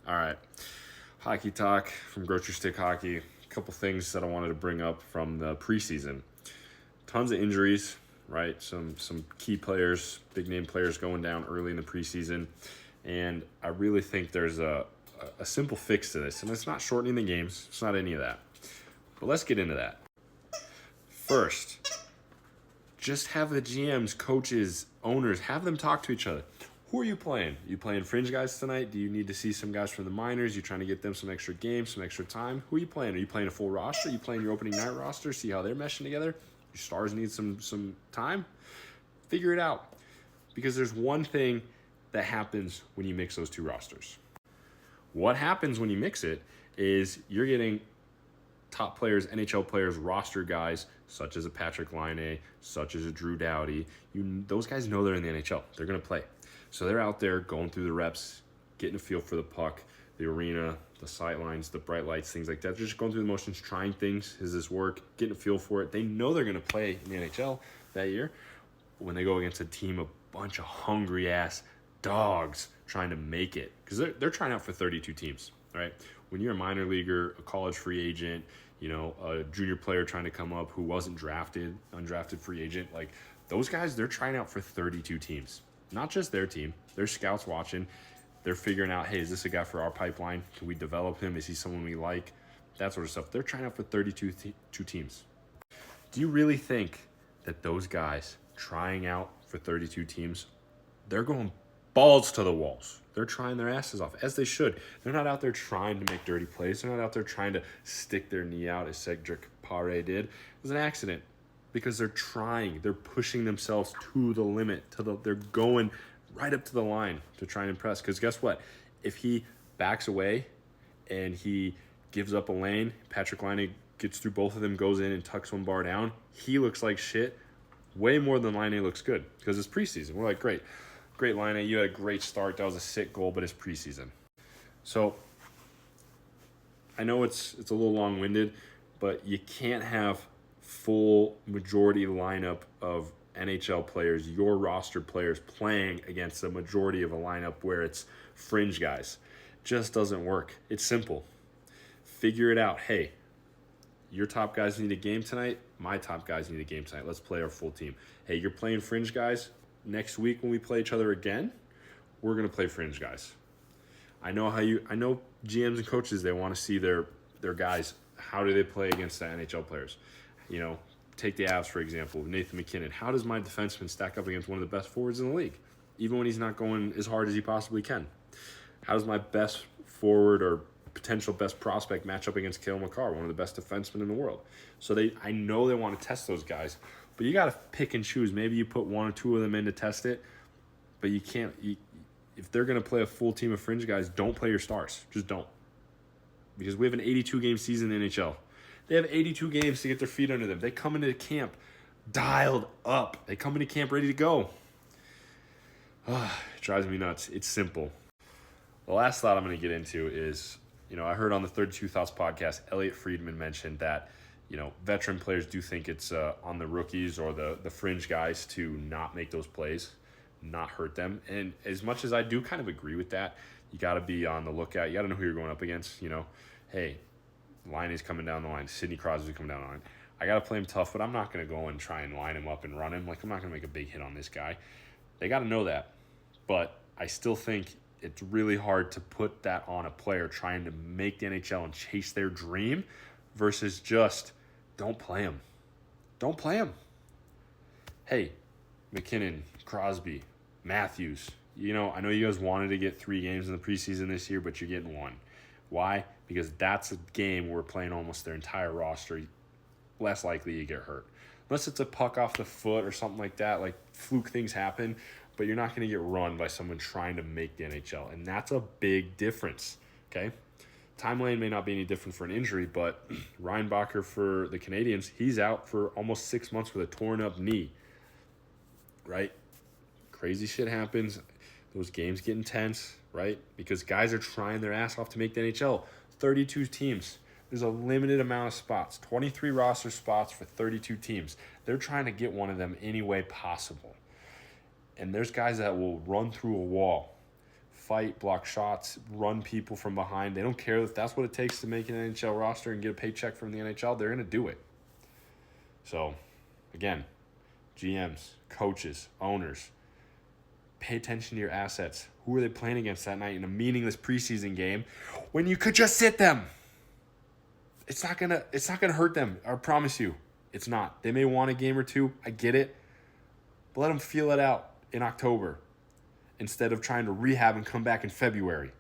All right. Hockey talk from Grocery Stick Hockey. A couple things that I wanted to bring up from the preseason. Tons of injuries, right? Some key players, big name players going down early in the preseason. And I really think there's a simple fix to this. And it's not shortening the games. It's not any of that. But let's get into that. First, just have the GMs, coaches, owners, have them talk to each other. Who are you playing? You playing fringe guys tonight? Do you need to see some guys from the minors? You trying to get them some extra games, some extra time? Who are you playing? Are you playing a full roster? Are you playing your opening night roster? See how they're meshing together? Your stars need some time? Figure it out. Because there's one thing that happens when you mix those two rosters. What happens when you mix it is you're getting top players, NHL players, roster guys, such as a Patrick Laine, such as a Drew Doughty. Those guys know they're in the NHL. They're going to play. So they're out there going through the reps, getting a feel for the puck, the arena, the sight lines, the bright lights, things like that. They're just going through the motions, trying things. Does this work? Getting a feel for it. They know they're going to play in the NHL that year. When they go against a team, a bunch of hungry-ass dogs trying to make it. Because they're trying out for 32 teams, right? When you're a minor leaguer, a college free agent, a junior player trying to come up who wasn't drafted, undrafted free agent, like those guys, they're trying out for 32 teams. Not just their team. There's scouts watching. They're figuring out, hey, is this a guy for our pipeline? Can we develop him? Is he someone we like? That sort of stuff. They're trying out for 32 teams. Do you really think that those guys trying out for 32 teams, they're going balls to the walls? They're trying their asses off, as they should. They're not out there trying to make dirty plays. They're not out there trying to stick their knee out, as Cedric Pare did. It was an accident. Because they're trying, they're pushing themselves to the limit, they're going right up to the line to try and impress. Because guess what? If he backs away and he gives up a lane, Patrick Laine gets through both of them, goes in and tucks one bar down, he looks like shit way more than Laine looks good. Because it's preseason. We're like, great Laine, you had a great start. That was a sick goal, but it's preseason. So I know it's a little long-winded, but you can't have full majority lineup of NHL players, your roster players, playing against a majority of a lineup where it's fringe guys. Just doesn't work. It's simple. Figure it out. Hey, your top guys need a game tonight. My top guys need a game tonight. Let's play our full team. Hey, you're playing fringe guys. Next week when we play each other again, we're going to play fringe guys. I know GMs and coaches, they want to see their guys. How do they play against the NHL players? Take the Avs, for example, Nathan MacKinnon. How does my defenseman stack up against one of the best forwards in the league, even when he's not going as hard as he possibly can? How does my best forward or potential best prospect match up against Cale Makar, one of the best defensemen in the world? So I know they want to test those guys, but you got to pick and choose. Maybe you put one or two of them in to test it, but you can't. If they're going to play a full team of fringe guys, don't play your stars. Just don't. Because we have an 82-game season in the NHL. They have 82 games to get their feet under them. They come into camp dialed up. They come into camp ready to go. It drives me nuts. It's simple. The last thought I'm going to get into is, I heard on the 32 Thoughts podcast, Elliot Friedman mentioned that, veteran players do think it's on the rookies or the fringe guys to not make those plays, not hurt them. And as much as I do kind of agree with that, you got to be on the lookout. You got to know who you're going up against. Hey, Line is coming down the line. Sidney Crosby's coming down the line. I got to play him tough, but I'm not going to go and try and line him up and run him. Like, I'm not going to make a big hit on this guy. They got to know that. But I still think it's really hard to put that on a player trying to make the NHL and chase their dream versus just don't play him. Don't play him. Hey, MacKinnon, Crosby, Matthews. I know you guys wanted to get 3 games in the preseason this year, but you're getting 1. Why? Because that's a game where we're playing almost their entire roster. Less likely you get hurt. Unless it's a puck off the foot or something like that, like fluke things happen, but you're not going to get run by someone trying to make the NHL. And that's a big difference, okay? Timeline may not be any different for an injury, but Ryan Bacher for the Canadiens, he's out for almost 6 months with a torn up knee, right? Crazy shit happens. Those games get intense, right? Because guys are trying their ass off to make the NHL. 32 teams. There's a limited amount of spots. 23 roster spots for 32 teams. They're trying to get one of them any way possible. And there's guys that will run through a wall, fight, block shots, run people from behind. They don't care if that's what it takes to make an NHL roster and get a paycheck from the NHL. They're going to do it. So, again, GMs, coaches, owners, pay attention to your assets. Who are they playing against that night in a meaningless preseason game when you could just sit them? It's not gonna hurt them. I promise you, it's not. They may want a game or two. I get it, but let them feel it out in October instead of trying to rehab and come back in February.